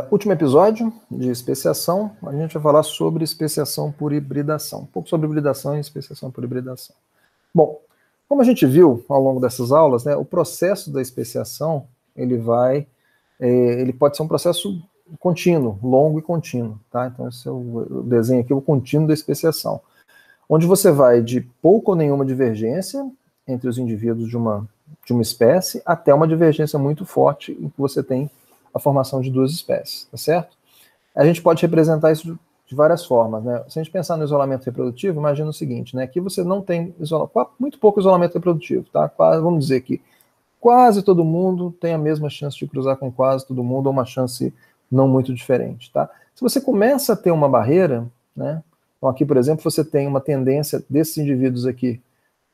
Último episódio de especiação, a gente vai falar sobre especiação por hibridação. Um pouco sobre hibridação e especiação por hibridação. Bom, como a gente viu ao longo dessas aulas, né, o processo da especiação, ele pode ser um processo contínuo, longo e contínuo. Tá? Então esse é o desenho aqui, o contínuo da especiação. Onde você vai de pouca ou nenhuma divergência entre os indivíduos de uma espécie até uma divergência muito forte em que você tem a formação de duas espécies, tá certo? A gente pode representar isso de várias formas, né? Se a gente pensar no isolamento reprodutivo, imagina o seguinte, né? Aqui você não tem muito pouco isolamento reprodutivo, tá? Vamos dizer que quase todo mundo tem a mesma chance de cruzar com quase todo mundo, ou uma chance não muito diferente, tá? Se você começa a ter uma barreira, né? Então aqui, por exemplo, você tem uma tendência desses indivíduos aqui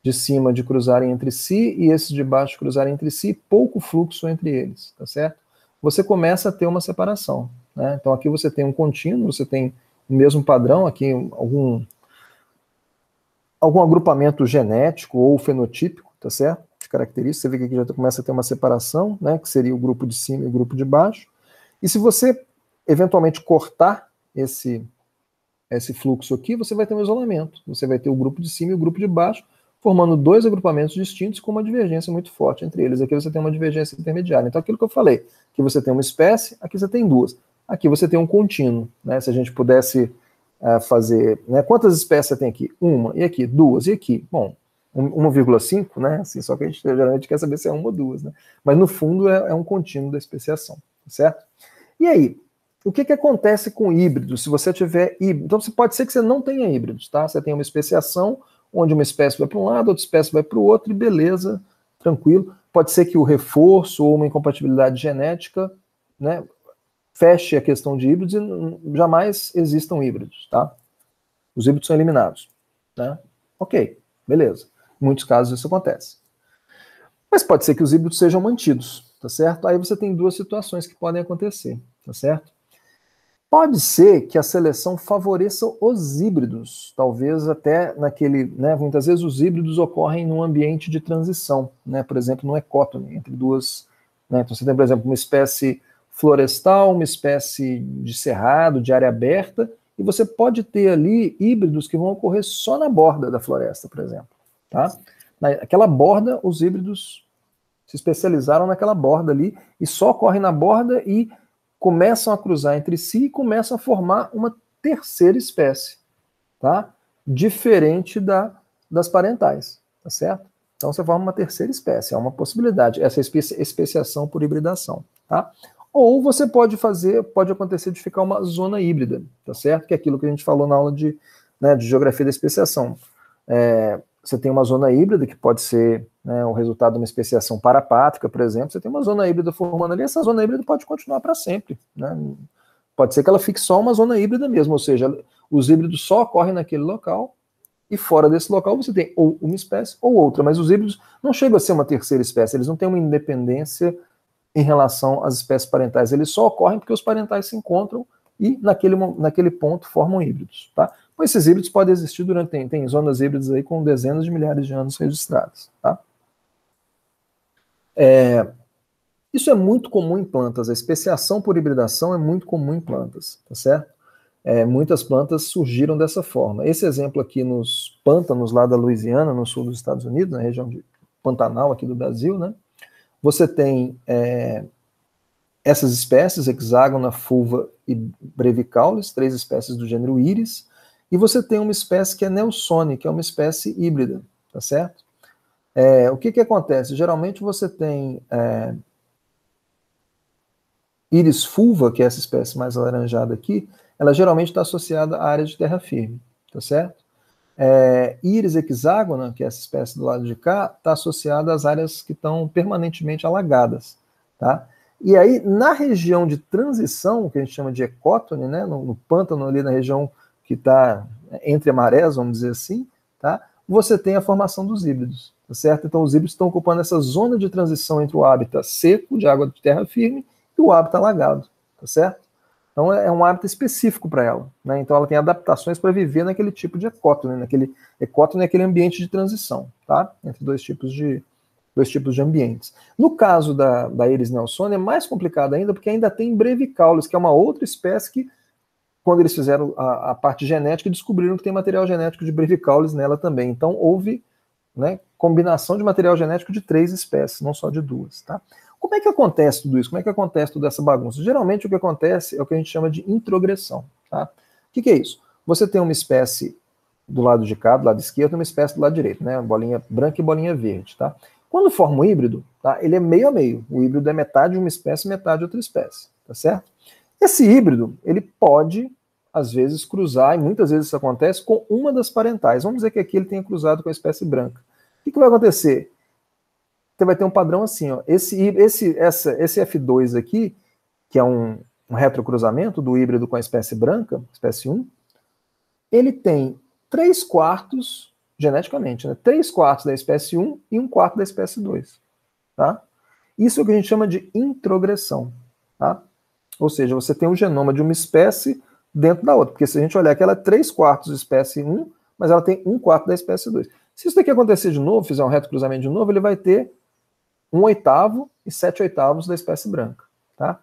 de cima de cruzarem entre si e esses de baixo cruzarem entre si, pouco fluxo entre eles, tá certo? Você começa a ter uma separação, né? Então aqui você tem um contínuo, você tem o mesmo padrão, aqui algum agrupamento genético ou fenotípico, tá certo? De características, você vê que aqui já começa a ter uma separação, né? Que seria o grupo de cima e o grupo de baixo. E se você eventualmente cortar esse fluxo aqui, você vai ter um isolamento. Você vai ter o grupo de cima e o grupo de baixo, formando dois agrupamentos distintos com uma divergência muito forte entre eles. Aqui você tem uma divergência intermediária. Então, aquilo que eu falei, aqui você tem uma espécie, aqui você tem duas. Aqui você tem um contínuo, né? Se a gente pudesse fazer... Né? Quantas espécies você tem aqui? Uma. E aqui? Duas. E aqui? Bom, 1,5, né? Assim, só que a gente geralmente quer saber se é uma ou duas, né? Mas, no fundo, é um contínuo da especiação, certo? E aí, o que acontece com híbridos, se você tiver híbrido? Então, pode ser que você não tenha híbridos, tá? Você tem uma especiação, onde uma espécie vai para um lado, outra espécie vai para o outro, e beleza, tranquilo. Pode ser que o reforço ou uma incompatibilidade genética, né, feche a questão de híbridos e jamais existam híbridos, tá? Os híbridos são eliminados, né? Ok, beleza. Em muitos casos isso acontece. Mas pode ser que os híbridos sejam mantidos, tá certo? Aí você tem duas situações que podem acontecer, tá certo? Pode ser que a seleção favoreça os híbridos, talvez até naquele, né, muitas vezes os híbridos ocorrem num ambiente de transição, né, por exemplo, no ecótone, entre duas, né, então você tem, por exemplo, uma espécie florestal, uma espécie de cerrado, de área aberta, e você pode ter ali híbridos que vão ocorrer só na borda da floresta, por exemplo, tá? Naquela borda, os híbridos se especializaram naquela borda ali, e só ocorrem na borda e começam a cruzar entre si e começam a formar uma terceira espécie, tá? Diferente das parentais, tá certo? Então você forma uma terceira espécie, é uma possibilidade, essa especiação por hibridação, tá? Ou você pode acontecer de ficar uma zona híbrida, tá certo? Que é aquilo que a gente falou na aula de geografia da especiação. Você tem uma zona híbrida, que pode ser, né, o resultado de uma especiação parapátrica, por exemplo. Você tem uma zona híbrida formando ali, essa zona híbrida pode continuar para sempre, né? Pode ser que ela fique só uma zona híbrida mesmo, ou seja, os híbridos só ocorrem naquele local, e fora desse local você tem ou uma espécie ou outra, mas os híbridos não chegam a ser uma terceira espécie, eles não têm uma independência em relação às espécies parentais, eles só ocorrem porque os parentais se encontram e naquele ponto formam híbridos, tá? Então, esses híbridos podem existir tem zonas híbridas aí com dezenas de milhares de anos registradas, tá? Isso é muito comum em plantas, a especiação por hibridação é muito comum em plantas, tá certo? Muitas plantas surgiram dessa forma. Esse exemplo aqui nos pântanos lá da Louisiana, no sul dos Estados Unidos, na região de Pantanal aqui do Brasil, né? Você tem essas espécies, Hexágona, Fulva e Brevicaulus, 3 espécies do gênero Iris, e você tem uma espécie que é Nelsone, que é uma espécie híbrida, tá certo? O que acontece? Geralmente você tem Iris fulva, que é essa espécie mais alaranjada aqui, ela geralmente está associada à área de terra firme, tá certo? Iris hexágona, que é essa espécie do lado de cá, está associada às áreas que estão permanentemente alagadas, tá? E aí, na região de transição, que a gente chama de ecótone, né, no pântano ali na região que está entre marés, vamos dizer assim, tá? Você tem a formação dos híbridos, tá certo? Então, os híbridos estão ocupando essa zona de transição entre o hábitat seco, de água de terra firme, e o hábitat alagado, tá certo? Então, é um hábitat específico para ela, né? Então, ela tem adaptações para viver naquele tipo de ecótone, aquele ambiente de transição, tá? Entre dois tipos de dois tipos de ambientes. No caso da Eris nelsoni é mais complicado ainda, porque ainda tem Brevicaulis, que é uma outra espécie que, quando eles fizeram a parte genética, descobriram que tem material genético de Brevicaulis nela também. Então houve, né, combinação de material genético de 3 espécies, não só de 2, tá? Como é que acontece tudo isso? Como é que acontece toda essa bagunça? Geralmente o que acontece é o que a gente chama de introgressão, tá? O que é isso? Você tem uma espécie do lado de cá, do lado esquerdo, e uma espécie do lado direito, né? Bolinha branca e bolinha verde, tá? Quando forma um híbrido, tá? Ele é meio a meio. O híbrido é metade de uma espécie, metade de outra espécie, tá certo? Esse híbrido, ele pode, às vezes, cruzar, e muitas vezes isso acontece, com uma das parentais. Vamos dizer que aqui ele tenha cruzado com a espécie branca. O que vai acontecer? Você vai ter um padrão assim, ó. Esse F2 aqui, que é um retrocruzamento do híbrido com a espécie branca, espécie 1, ele tem 3/4, geneticamente, né? 3/4 da espécie 1 e 1/4 da espécie 2. Tá? Isso é o que a gente chama de introgressão. Tá? Ou seja, você tem o genoma de uma espécie dentro da outra. Porque se a gente olhar aqui, ela é 3/4 da espécie 1, mas ela tem 1/4 da espécie 2. Se isso daqui acontecer de novo, fizer um retrocruzamento de novo, ele vai ter 1/8 e 7/8 da espécie branca. Tá?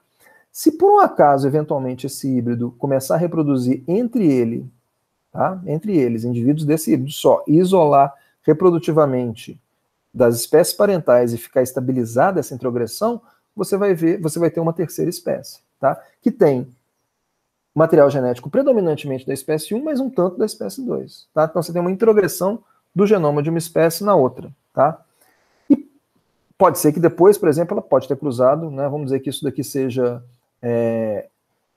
Se por um acaso, eventualmente, esse híbrido começar a reproduzir entre eles, indivíduos desse híbrido só, e isolar reprodutivamente das espécies parentais e ficar estabilizada essa introgressão, você vai ter uma terceira espécie, tá? Que tem material genético predominantemente da espécie 1, mas um tanto da espécie 2. Tá? Então você tem uma introgressão do genoma de uma espécie na outra. Tá? E pode ser que depois, por exemplo, ela pode ter cruzado, né? Vamos dizer que isso daqui seja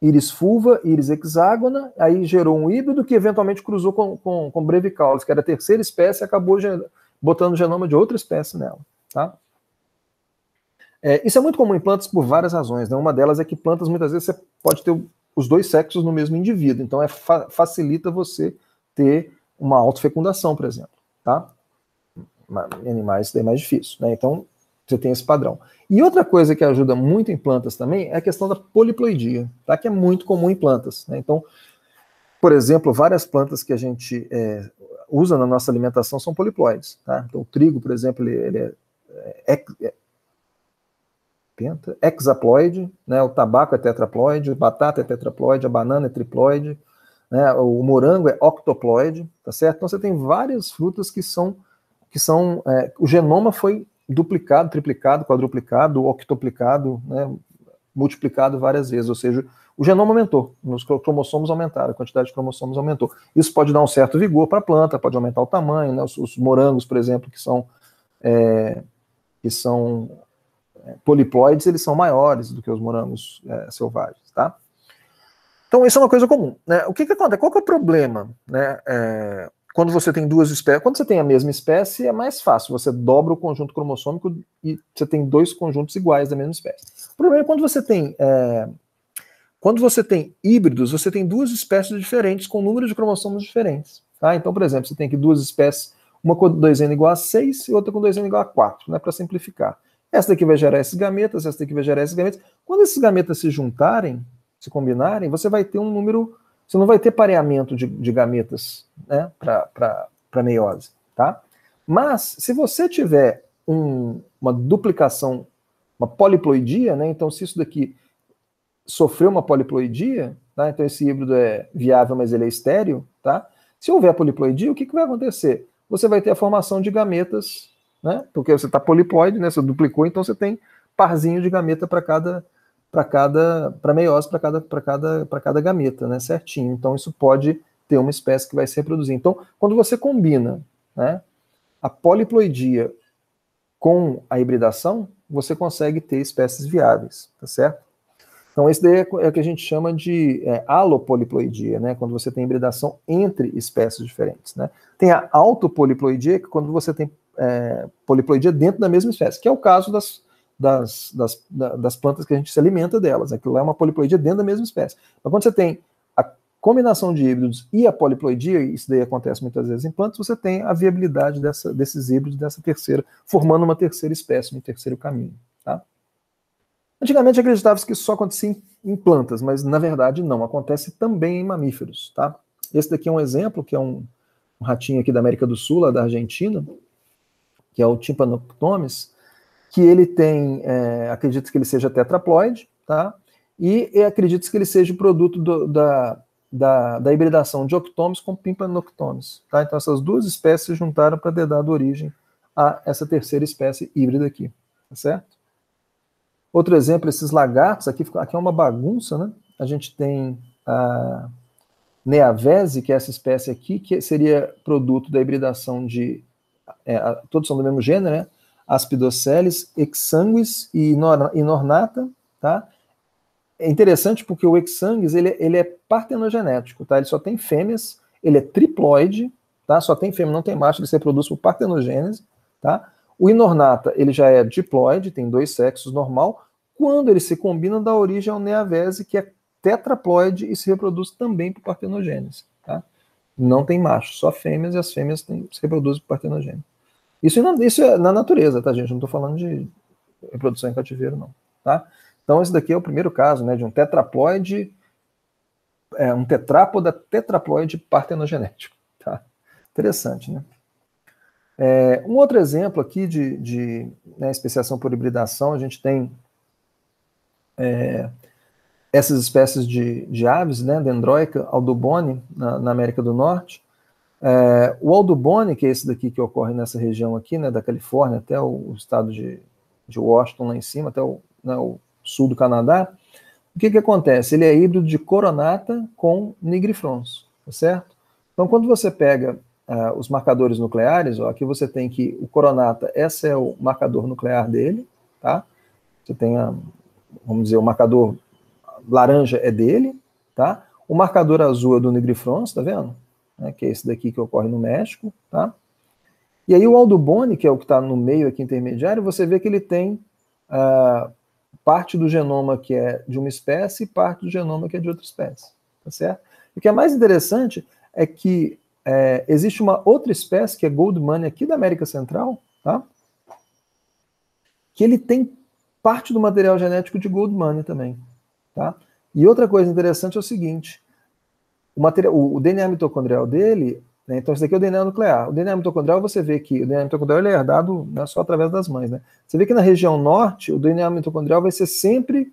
Iris fulva, Iris hexágona, aí gerou um híbrido que eventualmente cruzou com Brevicaulis, que era a terceira espécie, e acabou botando o genoma de outra espécie nela. Tá? Isso é muito comum em plantas por várias razões. Né? Uma delas é que plantas, muitas vezes, você pode ter os dois sexos no mesmo indivíduo, então facilita você ter uma autofecundação, por exemplo. Tá? Em animais isso é mais difícil. Né? Então, você tem esse padrão. E outra coisa que ajuda muito em plantas também é a questão da poliploidia, tá? Que é muito comum em plantas. Né? Então, por exemplo, várias plantas que a gente usa na nossa alimentação são poliploides. Tá? Então, o trigo, por exemplo, ele é hexaploide, né? O tabaco é tetraploide, a batata é tetraploide, a banana é triploide, né? O morango é octoploide, tá certo? Então, você tem várias frutas que são o genoma foi duplicado, triplicado, quadruplicado, octuplicado, né, multiplicado várias vezes, ou seja, o genoma aumentou, os cromossomos aumentaram, a quantidade de cromossomos aumentou. Isso pode dar um certo vigor para a planta, pode aumentar o tamanho, né, os morangos, por exemplo, que são poliploides, eles são maiores do que os morangos selvagens, tá? Então, isso é uma coisa comum. Né? O que acontece? Qual que é o problema? Né? Quando você tem duas espécies, quando você tem a mesma espécie, é mais fácil. Você dobra o conjunto cromossômico e você tem dois conjuntos iguais da mesma espécie. O problema é quando você tem híbridos, você tem duas espécies diferentes com números de cromossomos diferentes. Tá? Então, por exemplo, você tem aqui duas espécies, uma com 2n igual a 6 e outra com 2n igual a 4, né, para simplificar. Essa daqui vai gerar esses gametas, essa daqui vai gerar esses gametas. Quando esses gametas se juntarem, se combinarem, você vai ter um número. Você não vai ter pareamento de gametas, né, para meiose, tá? Mas, se você tiver uma duplicação, uma poliploidia, né, então se isso daqui sofreu uma poliploidia, tá, então esse híbrido é viável, mas ele é estéril, tá? Se houver poliploidia, o que vai acontecer? Você vai ter a formação de gametas, né, porque você está poliploide, né, você duplicou, então você tem parzinho de gameta para meiose, para cada gameta, né, certinho. Então isso pode ter uma espécie que vai se reproduzir. Então, quando você combina, né, a poliploidia com a hibridação, você consegue ter espécies viáveis, tá certo? Então esse daí é o que a gente chama de alopoliploidia, né, quando você tem hibridação entre espécies diferentes, né. Tem a autopoliploidia, que é quando você tem poliploidia dentro da mesma espécie, que é o caso das plantas que a gente se alimenta delas. Aquilo é uma poliploidia dentro da mesma espécie. Mas quando você tem a combinação de híbridos e a poliploidia, e isso daí acontece muitas vezes em plantas, você tem a viabilidade desses híbridos, dessa terceira, formando uma terceira espécie, um terceiro caminho. Tá? Antigamente acreditava-se que isso só acontecia em plantas, mas na verdade não, acontece também em mamíferos. Tá? Esse daqui é um exemplo, que é um ratinho aqui da América do Sul, lá da Argentina, que é o Tympanoctomis. que ele tem, acredita que ele seja tetraploide, tá? E acredita que ele seja produto da hibridação de Octomys com Pimpanoctomys, tá? Então essas duas espécies se juntaram para ter dado origem a essa terceira espécie híbrida aqui, tá certo? Outro exemplo, esses lagartos, aqui é uma bagunça, né? A gente tem a Neavese, que é essa espécie aqui, que seria produto da hibridação de, todos são do mesmo gênero, né? Aspidoceles, Exsanguis e Inornata, tá? É interessante porque o Exsanguis, ele é partenogenético, tá? Ele só tem fêmeas, ele é triploide, tá? Só tem fêmea, não tem macho, ele se reproduz por partenogênese, tá? O Inornata, ele já é diploide, tem 2 sexos normal. Quando ele se combina, dá origem ao Neavese, que é tetraploide e se reproduz também por partenogênese, tá? Não tem macho, só fêmeas, e as fêmeas se reproduzem por partenogênese. Isso é na natureza, tá, gente? Não estou falando de reprodução em cativeiro, não, tá? Então, esse daqui é o primeiro caso, né, de um tetraploide, um tetrápoda tetraploide partenogenético, tá? Interessante, né? Um outro exemplo aqui de especiação por hibridação, a gente tem essas espécies de aves, né, Dendroica audubone, na América do Norte. O audubone, que é esse daqui que ocorre nessa região aqui, né, da Califórnia até o estado de Washington lá em cima, até o sul do Canadá, o que acontece? Ele é híbrido de coronata com nigrifrons, tá certo? Então, quando você pega os marcadores nucleares, ó, aqui você tem que o coronata, esse é o marcador nuclear dele, tá? Você tem, vamos dizer, o marcador laranja é dele, tá? O marcador azul é do nigrifrons, tá vendo? Que é esse daqui que ocorre no México, tá? E aí o audubone, que é o que está no meio aqui intermediário, você vê que ele tem parte do genoma que é de uma espécie e parte do genoma que é de outra espécie, tá certo? O que é mais interessante é que existe uma outra espécie, que é Goldmania, aqui da América Central, tá? Que ele tem parte do material genético de Goldmania também, tá? E outra coisa interessante é o seguinte, o DNA mitocondrial dele, né, então esse daqui é o DNA nuclear. O DNA mitocondrial, você vê que o DNA mitocondrial ele é herdado, né, só através das mães, né? Você vê que na região norte, o DNA mitocondrial vai ser sempre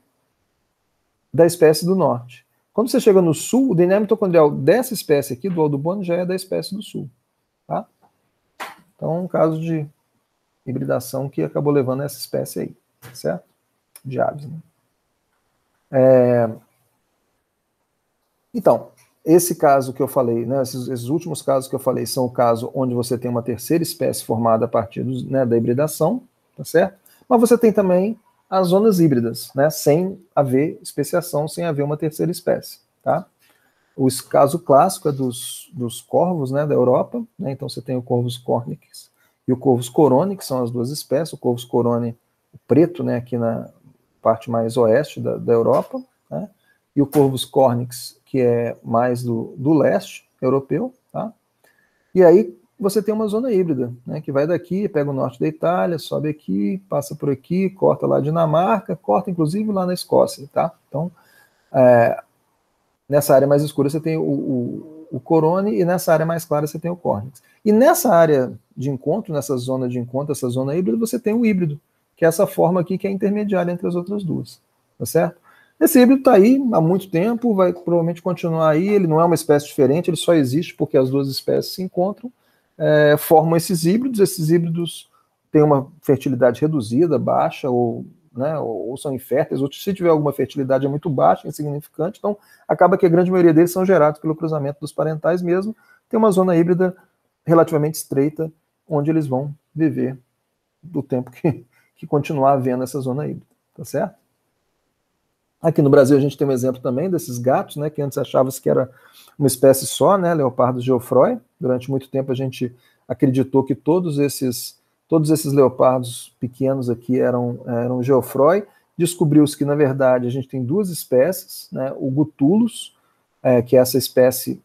da espécie do norte. Quando você chega no sul, o DNA mitocondrial dessa espécie aqui, do audubone, já é da espécie do sul, tá? Então, um caso de hibridação que acabou levando essa espécie aí, certo? De aves, né? Então, esse caso que eu falei, né, esses últimos casos que eu falei são o caso onde você tem uma terceira espécie formada a partir da hibridação, tá certo? Mas você tem também as zonas híbridas, né, sem haver especiação, sem haver uma terceira espécie, tá? O caso clássico é dos corvos, né, da Europa, né, então você tem o Corvus cornix e o Corvus corone, que são as duas espécies, o Corvus corone o preto, né, aqui na parte mais oeste da Europa, né, e o Corvus cornix, que é mais do leste europeu, tá? E aí você tem uma zona híbrida, né, que vai daqui, pega o norte da Itália, sobe aqui, passa por aqui, corta lá a Dinamarca, corta inclusive lá na Escócia, tá? Então, nessa área mais escura você tem o corone e nessa área mais clara você tem o cornix. E nessa área de encontro, nessa zona de encontro, essa zona híbrida, você tem o híbrido, que é essa forma aqui que é intermediária entre as outras duas, tá certo? Esse híbrido está aí há muito tempo, vai provavelmente continuar aí, ele não é uma espécie diferente, ele só existe porque as duas espécies se encontram, formam esses híbridos têm uma fertilidade reduzida, baixa, ou são inférteis, ou se tiver alguma fertilidade é muito baixa, insignificante, então acaba que a grande maioria deles são gerados pelo cruzamento dos parentais mesmo, tem uma zona híbrida relativamente estreita, onde eles vão viver do tempo que continuar havendo essa zona híbrida, tá certo? Aqui no Brasil a gente tem um exemplo também desses gatos, né, que antes achava-se que era uma espécie só, né, Leopardo geoffroy. Durante muito tempo a gente acreditou que todos esses leopardos pequenos aqui eram geoffroy. Descobriu-se que, na verdade, a gente tem duas espécies, né, o Gutulus, que é essa espécie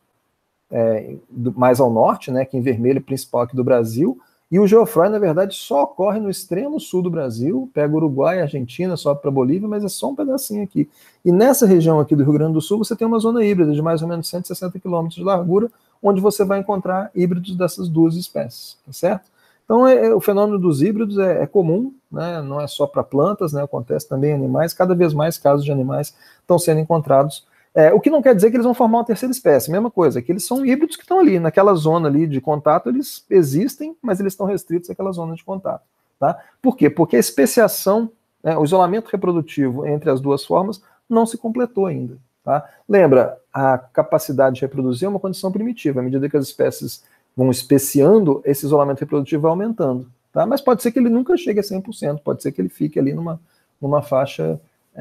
mais ao norte, né, que em vermelho principal aqui do Brasil, e o geoffroy, na verdade, só ocorre no extremo sul do Brasil, pega o Uruguai, a Argentina, sobe para a Bolívia, mas é só um pedacinho aqui. E nessa região aqui do Rio Grande do Sul, você tem uma zona híbrida de mais ou menos 160 quilômetros de largura, onde você vai encontrar híbridos dessas duas espécies, tá certo? Então, o fenômeno dos híbridos é comum, né? Não é só para plantas, né? Acontece também em animais. Cada vez mais casos de animais estão sendo encontrados. O que não quer dizer que eles vão formar uma terceira espécie. Mesma coisa, que eles são híbridos que estão ali, naquela zona ali de contato, eles existem, mas eles estão restritos àquela zona de contato. Tá? Por quê? Porque a especiação, né, o isolamento reprodutivo entre as duas formas não se completou ainda. Tá? Lembra, a capacidade de reproduzir é uma condição primitiva. À medida que as espécies vão especiando, esse isolamento reprodutivo vai aumentando. Tá? Mas pode ser que ele nunca chegue a 100%, pode ser que ele fique ali numa faixa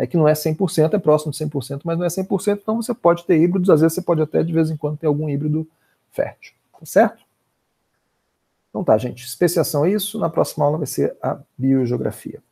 que não é 100%, é próximo de 100%, mas não é 100%, então você pode ter híbridos, às vezes você pode até de vez em quando ter algum híbrido fértil. Tá certo? Então tá, gente, especiação é isso, na próxima aula vai ser a biogeografia.